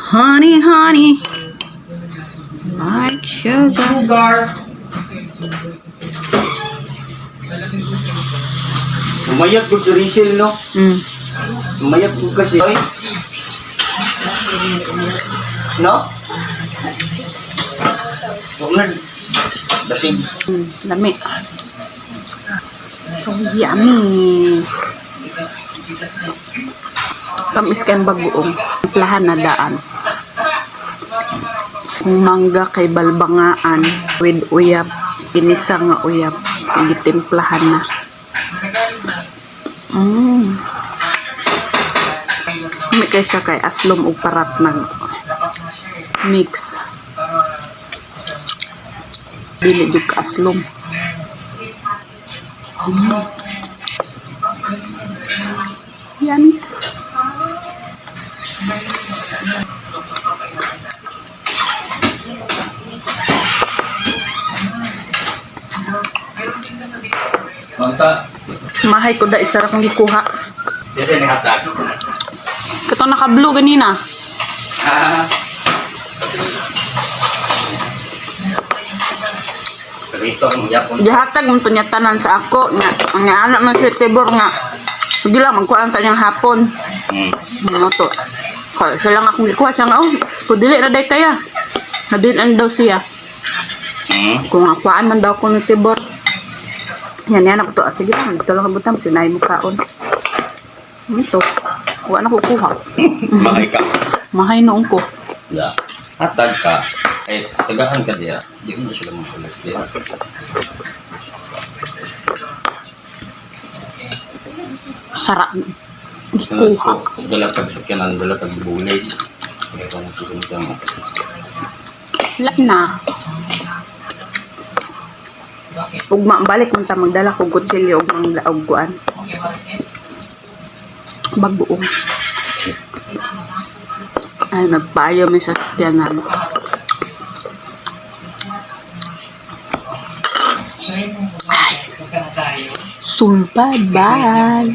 Honey, honey. Like sugar. Umayat ko sa Rachel, no? Umayat ko kasi. Oy. No? Huwag dasig. Lami. So yummy. Tamis kayong bagoong. Plahan na daan. Kung mangga kay balbangaan with uyap. Pinisa nga uyap. Gitimplahan na. May kay siya kay aslom o parat ng mix. Dili jud ka aslom. Yan. Manta. Mahay ko da isa ra kong gikuha. Kasi ni hatag. Kato naka-blue ganina. Rito ang yapon. Gihatag mo to niya tanan sa ako nga ang anak man si Tibor nga. Sige lang magkuhaan ta niyang hapon. Ano to? Siya lang akong gikuha siya nga oh. Kudili na day kaya. Nadinan daw siya. Kung akuan man daw ko ni Tibor. Yan ako to. Sige lang, dito lang kabutang. Sinay mo kaon. Ito. Huwag na kukuha. Mahay ka. Mahay noong ko. Yeah. Hatag ka. Eh, tagahan ka diya. Di mo sila makulit diya. Sarap. Gikuha. Dalatag sa kanan, dalatag bulay. Kaya kung susunod mo. Wala na. Ugma balik man ta magdala ko kutsilyo ug mang laogguan. Bagoong. Ay nagpayo mi sa tiyanan. Ay, sulpad, bye.